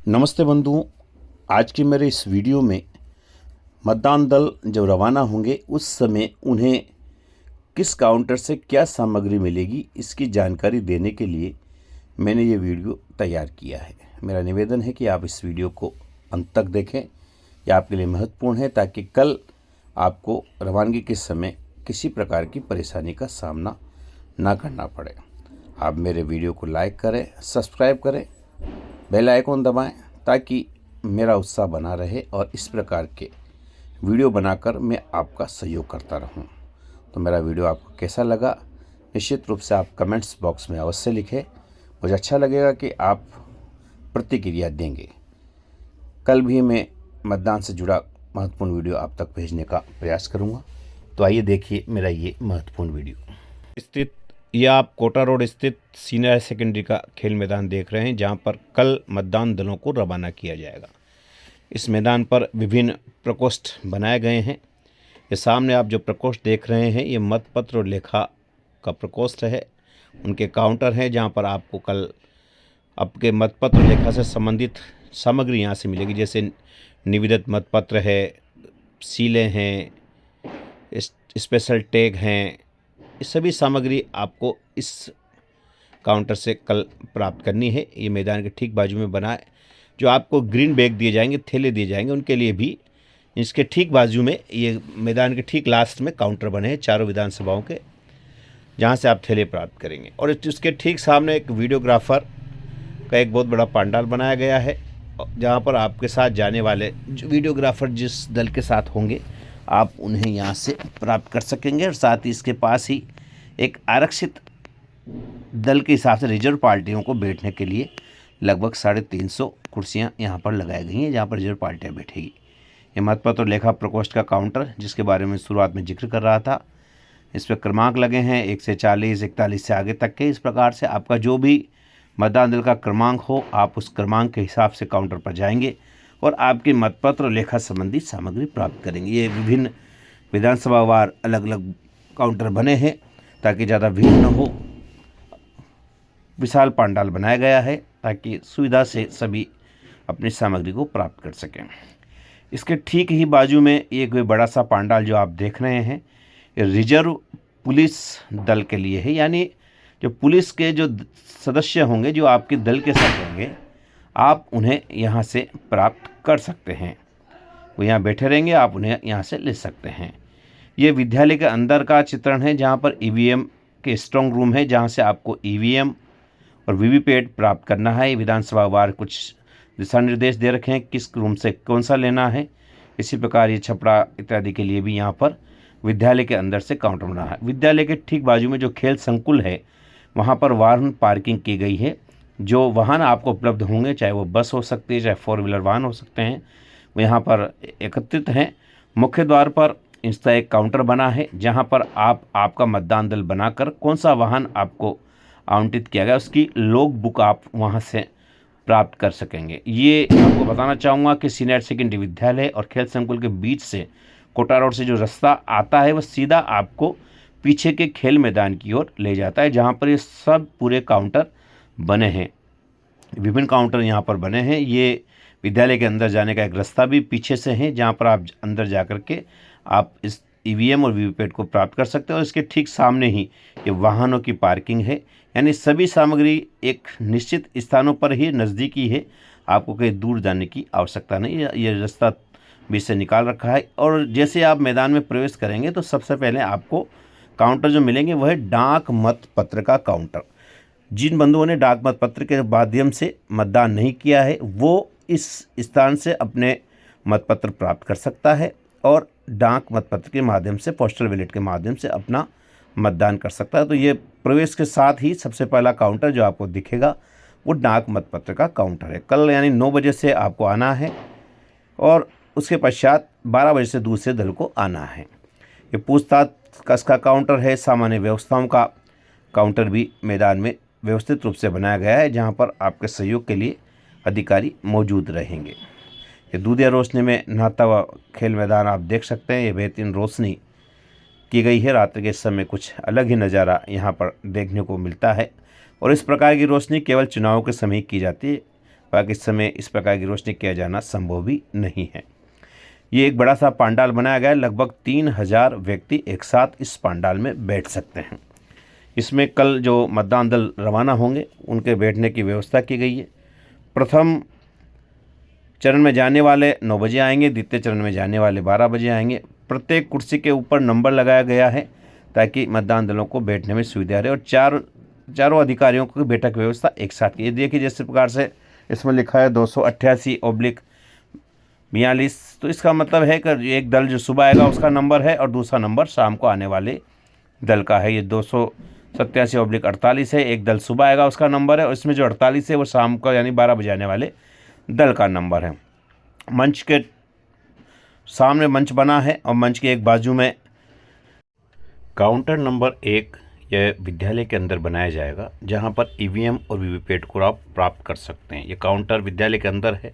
नमस्ते बंधुओं। आज के मेरे इस वीडियो में मतदान दल जब रवाना होंगे उस समय उन्हें किस काउंटर से क्या सामग्री मिलेगी इसकी जानकारी देने के लिए मैंने ये वीडियो तैयार किया है। मेरा निवेदन है कि आप इस वीडियो को अंत तक देखें। यह आपके लिए महत्वपूर्ण है ताकि कल आपको रवानगी के समय किसी प्रकार की परेशानी का सामना ना करना पड़े। आप मेरे वीडियो को लाइक करें, सब्सक्राइब करें, बेल आइकन दबाएं ताकि मेरा उत्साह बना रहे और इस प्रकार के वीडियो बनाकर मैं आपका सहयोग करता रहूं। तो मेरा वीडियो आपको कैसा लगा निश्चित रूप से आप कमेंट्स बॉक्स में अवश्य लिखें। मुझे अच्छा लगेगा कि आप प्रतिक्रिया देंगे। कल भी मैं मतदान से जुड़ा महत्वपूर्ण वीडियो आप तक भेजने का प्रयास करूंगा। तो आइए देखिए मेरा ये महत्वपूर्ण वीडियो। यह आप कोटा रोड स्थित सीनियर हायर सेकेंडरी का खेल मैदान देख रहे हैं, जहां पर कल मतदान दलों को रवाना किया जाएगा। इस मैदान पर विभिन्न प्रकोष्ठ बनाए गए हैं। ये सामने आप जो प्रकोष्ठ देख रहे हैं ये मतपत्र और लेखा का प्रकोष्ठ है। उनके काउंटर हैं जहां पर आपको कल आपके मतपत्र और लेखा से संबंधित सामग्री यहाँ से मिलेगी, जैसे निविदित मतपत्र है, सीलें हैं, स्पेशल टैग हैं। ये सभी सामग्री आपको इस काउंटर से कल प्राप्त करनी है। ये मैदान के ठीक बाजू में बना है। जो आपको ग्रीन बैग दिए जाएंगे, थैले दिए जाएंगे, उनके लिए भी इसके ठीक बाजू में ये मैदान के ठीक लास्ट में काउंटर बने हैं चारों विधानसभाओं के, जहां से आप थैले प्राप्त करेंगे। और इसके ठीक सामने एक वीडियोग्राफर का एक बहुत बड़ा पंडाल बनाया गया है, जहाँ पर आपके साथ जाने वाले जो वीडियोग्राफर जिस दल के साथ होंगे आप उन्हें यहाँ से प्राप्त कर सकेंगे। और साथ ही इसके पास ही एक आरक्षित दल के हिसाब से रिजर्व पार्टियों को बैठने के लिए लगभग 350 कुर्सियाँ यहाँ पर लगाई गई हैं, जहाँ पर रिजर्व पार्टियाँ बैठेगी। ये मतपत्र और लेखा प्रकोष्ठ का काउंटर, जिसके बारे में शुरुआत में जिक्र कर रहा था, इस पर क्रमांक लगे हैं 1 से 40, 41 से आगे तक के। इस प्रकार से आपका जो भी मतदान दल का क्रमांक हो आप उस क्रमांक के हिसाब से काउंटर पर जाएंगे और आपके मतपत्र और लेखा संबंधी सामग्री प्राप्त करेंगे। ये विभिन्न विधानसभावार अलग अलग काउंटर बने हैं ताकि ज़्यादा भीड़ न हो। विशाल पंडाल बनाया गया है ताकि सुविधा से सभी अपनी सामग्री को प्राप्त कर सकें। इसके ठीक ही बाजू में एक बड़ा सा पंडाल जो आप देख रहे हैं ये रिजर्व पुलिस दल के लिए है, यानी जो पुलिस के जो सदस्य होंगे जो आपके दल के साथ होंगे आप उन्हें यहाँ से प्राप्त कर सकते हैं। वो यहाँ बैठे रहेंगे, आप उन्हें यहाँ से ले सकते हैं। ये विद्यालय के अंदर का चित्रण है, जहाँ पर ईवीएम के स्ट्रांग रूम है, जहाँ से आपको ईवीएम और वीवीपैट प्राप्त करना है। विधानसभा वार कुछ दिशा निर्देश दे रखे हैं किस रूम से कौन सा लेना है। इसी प्रकार ये छपड़ा इत्यादि के लिए भी यहाँ पर विद्यालय के अंदर से काउंटर बना है। विद्यालय के ठीक बाजू में जो खेल संकुल है वहाँ पर वाहन पार्किंग की गई है। जो वाहन आपको उपलब्ध होंगे, चाहे वो बस हो सकती है, चाहे 4 व्हीलर वाहन हो सकते हैं, वो यहाँ पर एकत्रित हैं। मुख्य द्वार पर इसका एक काउंटर बना है, जहाँ पर आप आपका मतदान दल बनाकर कौन सा वाहन आपको आवंटित किया गया उसकी लॉग बुक आप वहाँ से प्राप्त कर सकेंगे। ये आपको बताना चाहूँगा कि सीनियर सेकेंडरी विद्यालय और खेल संकुल के बीच से कोटा रोड से जो रास्ता आता है वह सीधा आपको पीछे के खेल मैदान की ओर ले जाता है, जहाँ पर ये सब पूरे काउंटर बने हैं। विभिन्न काउंटर यहाँ पर बने हैं। ये विद्यालय के अंदर जाने का एक रास्ता भी पीछे से है, जहाँ पर आप अंदर जा कर के आप इस ईवीएम और वीवीपैट को प्राप्त कर सकते हैं। और इसके ठीक सामने ही ये वाहनों की पार्किंग है, यानी सभी सामग्री एक निश्चित स्थानों पर ही नज़दीकी है, आपको कहीं दूर जाने की आवश्यकता नहीं। ये रास्ता भी से निकाल रखा है। और जैसे आप मैदान में प्रवेश करेंगे तो सबसे पहले आपको काउंटर जो मिलेंगे वह है डाक मत पत्र का काउंटर। जिन बंधुओं ने डाक मत पत्र के माध्यम से मतदान नहीं किया है वो इस स्थान से अपने मतपत्र प्राप्त कर सकता है और डाक मतपत्र के माध्यम से, पोस्टल बैलेट के माध्यम से अपना मतदान कर सकता है। तो ये प्रवेश के साथ ही सबसे पहला काउंटर जो आपको दिखेगा वो डाक मतपत्र का काउंटर है। कल यानी 9 बजे से आपको आना है और उसके पश्चात 12 बजे से दूसरे दल को आना है। ये पूछताछ का काउंटर है। सामान्य व्यवस्थाओं का काउंटर भी मैदान में व्यवस्थित रूप से बनाया गया है, जहां पर आपके सहयोग के लिए अधिकारी मौजूद रहेंगे। ये दूधिया रोशनी में नहाता हुआ खेल मैदान आप देख सकते हैं। ये बेहतरीन रोशनी की गई है। रात्रि के समय कुछ अलग ही नज़ारा यहाँ पर देखने को मिलता है और इस प्रकार की रोशनी केवल चुनाव के समय की जाती है, बाकी इस समय इस प्रकार की रोशनी किया जाना संभव भी नहीं है। ये एक बड़ा सा पंडाल बनाया गया है, लगभग 3000 व्यक्ति एक साथ इस पंडाल में बैठ सकते हैं। इसमें कल जो मतदान दल रवाना होंगे उनके बैठने की व्यवस्था की गई है। प्रथम चरण में जाने वाले 9 बजे आएंगे, द्वितीय चरण में जाने वाले 12 बजे आएंगे। प्रत्येक कुर्सी के ऊपर नंबर लगाया गया है ताकि मतदान दलों को बैठने में सुविधा रहे और चारों अधिकारियों की बैठक व्यवस्था एक साथ की। देखिए जिस प्रकार से इसमें लिखा है 288/42, तो इसका मतलब है कि एक दल जो सुबह आएगा उसका नंबर है और दूसरा नंबर शाम को आने वाले दल का है। ये 287/48 है, एक दल सुबह आएगा उसका नंबर है और इसमें जो 48 है वो शाम को यानी 12 बजे आने वाले दल का नंबर है। मंच के सामने मंच बना है और मंच के एक बाजू में काउंटर नंबर 1 यह विद्यालय के अंदर बनाया जाएगा, जहां पर ईवीएम और वीवीपैट को आप प्राप्त कर सकते हैं। ये काउंटर विद्यालय के अंदर है।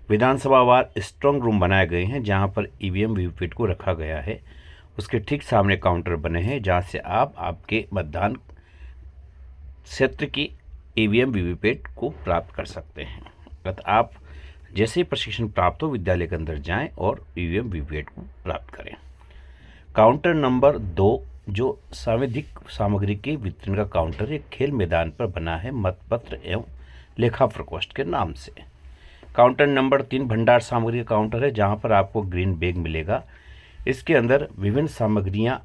विधानसभा वार स्ट्रांग रूम बनाए गए हैं जहां पर ईवीएम वीवीपैट को रखा गया है। उसके ठीक सामने काउंटर बने हैं जहां से आप आपके मतदान क्षेत्र की ईवीएम वीवीपैट को प्राप्त कर सकते हैं। अतः आप जैसे ही प्रशिक्षण प्राप्त हो विद्यालय के अंदर जाएं और ईवीएम वीवीपैट को प्राप्त करें। काउंटर नंबर 2 जो सांविधिक सामग्री के वितरण का काउंटर एक खेल मैदान पर बना है, मतपत्र एवं लेखा प्रकोष्ठ के नाम से। काउंटर नंबर 3 भंडार सामग्री का काउंटर है जहां पर आपको ग्रीन बैग मिलेगा। इसके अंदर विभिन्न सामग्रियां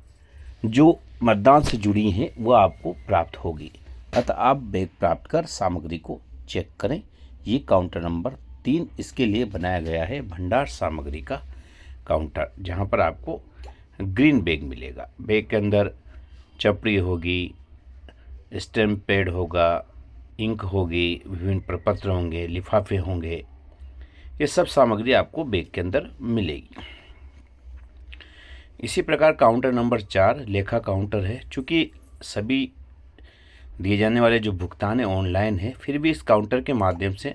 जो मतदान से जुड़ी हैं वो आपको प्राप्त होगी। अतः आप बैग प्राप्त कर सामग्री को चेक करें। ये काउंटर नंबर 3 इसके लिए बनाया गया है, भंडार सामग्री का काउंटर, जहां पर आपको ग्रीन बैग मिलेगा। बैग के अंदर चपड़ी होगी, स्टैम्प पैड होगा, इंक होगी, विभिन्न प्रपत्र होंगे, लिफाफे होंगे। ये सब सामग्री आपको बैग के अंदर मिलेगी। इसी प्रकार काउंटर नंबर 4 लेखा काउंटर है। चूँकि सभी दिए जाने वाले जो भुगतान है ऑनलाइन है, फिर भी इस काउंटर के माध्यम से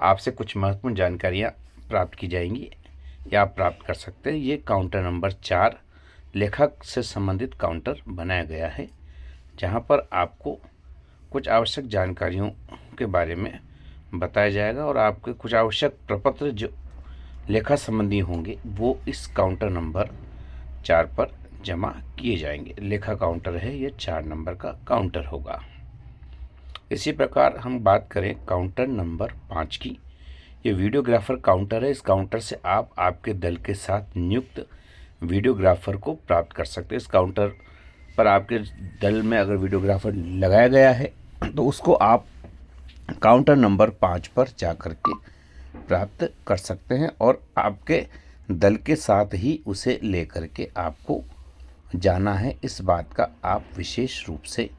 आपसे कुछ महत्वपूर्ण जानकारियाँ प्राप्त की जाएंगी या आप प्राप्त कर सकते हैं। ये काउंटर नंबर 4 लेखक से संबंधित काउंटर बनाया गया है, जहां पर आपको कुछ आवश्यक जानकारियों के बारे में बताया जाएगा और आपके कुछ आवश्यक प्रपत्र जो लेखा संबंधी होंगे वो इस काउंटर नंबर 4 पर जमा किए जाएंगे। लेखा काउंटर है, ये 4 नंबर का काउंटर होगा। इसी प्रकार हम बात करें काउंटर नंबर 5 की। ये वीडियोग्राफर काउंटर है। इस काउंटर से आप आपके दल के साथ नियुक्त वीडियोग्राफर को प्राप्त कर सकते हैं। इस काउंटर पर आपके दल में अगर वीडियोग्राफर लगाया गया है तो उसको आप काउंटर नंबर 5 पर जा कर के प्राप्त कर सकते हैं और आपके दल के साथ ही उसे लेकर के आपको जाना है। इस बात का आप विशेष रूप से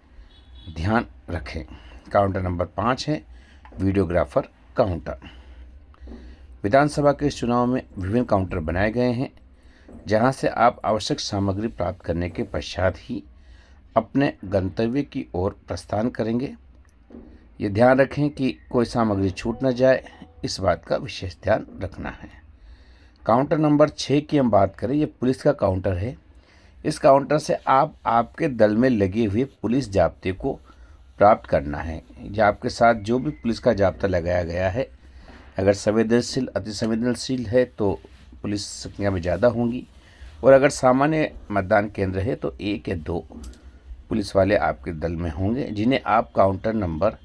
ध्यान रखें। काउंटर नंबर 5 है वीडियोग्राफर काउंटर। विधानसभा के इस चुनाव में विभिन्न काउंटर बनाए गए हैं, जहां से आप आवश्यक सामग्री प्राप्त करने के पश्चात ही अपने गंतव्य की ओर प्रस्थान करेंगे। ये ध्यान रखें कि कोई सामग्री छूट न जाए, इस बात का विशेष ध्यान रखना है। काउंटर नंबर 6 की हम बात करें, ये पुलिस का काउंटर है। इस काउंटर से आप आपके दल में लगे हुए पुलिस जाब्ते को प्राप्त करना है। या आपके साथ जो भी पुलिस का जाब्ता लगाया गया है, अगर संवेदनशील अति संवेदनशील है तो पुलिस संख्या में ज़्यादा होंगी और अगर सामान्य मतदान केंद्र है तो 1 या 2 पुलिस वाले आपके दल में होंगे, जिन्हें आप काउंटर नंबर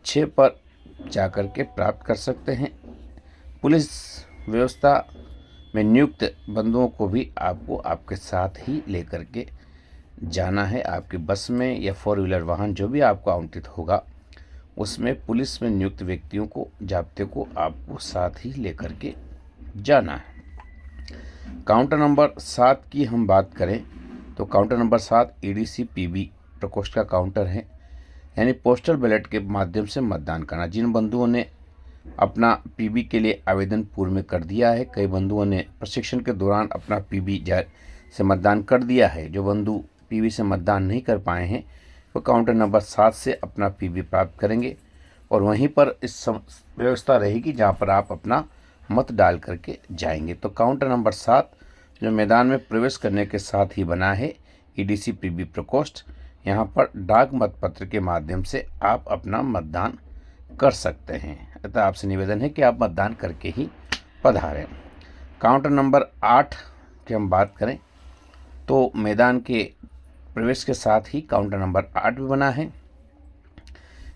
6 पर जाकर के प्राप्त कर सकते हैं। पुलिस व्यवस्था में नियुक्त बंदुओं को भी आपको आपके साथ ही लेकर के जाना है। आपकी बस में या 4 व्हीलर वाहन जो भी आपको आवंटित होगा उसमें पुलिस में नियुक्त व्यक्तियों को जाब्ते को आपको साथ ही लेकर के जाना है। काउंटर नंबर 7 की हम बात करें तो काउंटर नंबर 7 ईडीसी पीबी प्रकोष्ठ का काउंटर है, यानी पोस्टल बैलेट के माध्यम से मतदान करना। जिन बंधुओं ने अपना पीबी के लिए आवेदन पूर्व में कर दिया है, कई बंधुओं ने प्रशिक्षण के दौरान अपना पीबी से मतदान कर दिया है। जो बंधु पीबी से मतदान नहीं कर पाए हैं वो काउंटर नंबर 7 से अपना पीबी प्राप्त करेंगे और वहीं पर इस व्यवस्था रहेगी जहां पर आप अपना मत डाल करके जाएंगे। तो काउंटर नंबर 7 जो मैदान में प्रवेश करने के साथ ही बना है ईडीसी पीबी प्रकोष्ठ, यहाँ पर डाक मतपत्र के माध्यम से आप अपना मतदान कर सकते हैं। अतः आपसे निवेदन है कि आप मतदान करके ही पधारें। काउंटर नंबर 8 की हम बात करें तो मैदान के प्रवेश के साथ ही काउंटर नंबर 8 भी बना है,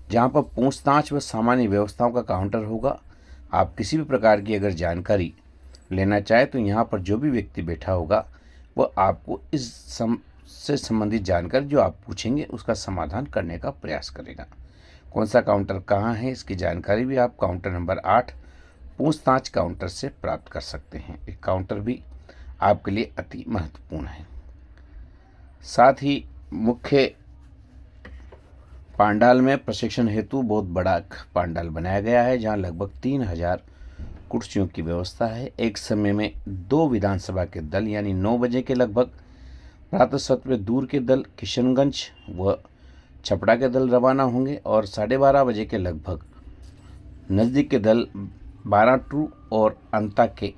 जहां पर पूछताछ व सामान्य व्यवस्थाओं का काउंटर होगा। आप किसी भी प्रकार की अगर जानकारी लेना चाहे तो यहाँ पर जो भी व्यक्ति बैठा होगा वह आपको से संबंधित जानकारी जो आप पूछेंगे उसका समाधान करने का प्रयास करेगा। कौन सा काउंटर कहाँ है इसकी जानकारी भी आप काउंटर नंबर 8 पूछताछ काउंटर से प्राप्त कर सकते हैं। एक काउंटर भी आपके लिए अति महत्वपूर्ण है। साथ ही मुख्य पांडाल में प्रशिक्षण हेतु बहुत बड़ा पांडाल बनाया गया है, जहां लगभग 3000 कुर्सियों की व्यवस्था है। एक समय में 2 विधानसभा के दल यानी 9 बजे के लगभग प्रातः सत्र में दूर के दल किशनगंज व छपड़ा के दल रवाना होंगे और 12:30 बजे के लगभग नज़दीक के दल 12 और अंता के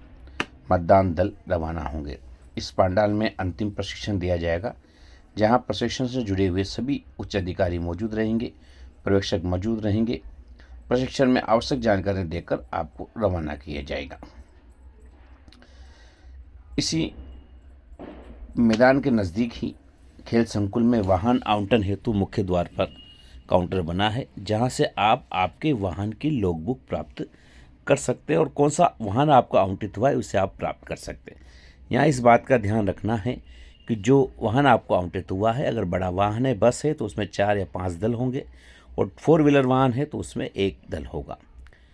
मतदान दल रवाना होंगे। इस पांडाल में अंतिम प्रशिक्षण दिया जाएगा, जहां प्रशिक्षण से जुड़े हुए सभी उच्च अधिकारी मौजूद रहेंगे, पर्यवेक्षक मौजूद रहेंगे। प्रशिक्षण में आवश्यक जानकारी देकर आपको रवाना किया जाएगा। इसी मैदान के नज़दीक ही खेल संकुल में वाहन आवंटन हेतु मुख्य द्वार पर काउंटर बना है, जहां से आप आपके वाहन की लॉगबुक प्राप्त कर सकते हैं और कौन सा वाहन आपको आवंटित हुआ है उसे आप प्राप्त कर सकते हैं। यहाँ इस बात का ध्यान रखना है कि जो वाहन आपको आवंटित हुआ है, अगर बड़ा वाहन है, बस है, तो उसमें 4 या 5 दल होंगे और 4 व्हीलर वाहन है तो उसमें 1 दल होगा।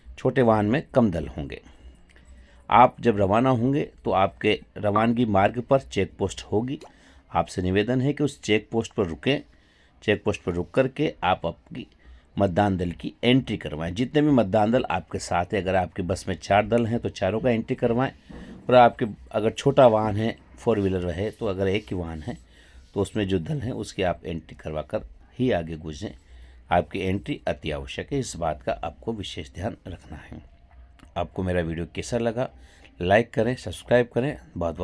छोटे वाहन में कम दल होंगे। आप जब रवाना होंगे तो आपके रवानगी मार्ग पर चेक पोस्ट होगी। आपसे निवेदन है कि उस चेक पोस्ट पर रुकें। चेक पोस्ट पर रुक करके आप अपनी मतदान दल की एंट्री करवाएं। जितने भी मतदान दल आपके साथ है, अगर आपके बस में 4 दल हैं तो चारों का एंट्री करवाएं। और आपके अगर छोटा वाहन है, 4 व्हीलर है, तो अगर एक ही वाहन है तो उसमें जो दल हैं उसकी आप एंट्री करवा कर ही आगे गुजरें। आपकी एंट्री अति आवश्यक है, इस बात का आपको विशेष ध्यान रखना है। आपको मेरा वीडियो कैसा लगा, लाइक करें, सब्सक्राइब करें। बहुत बहुत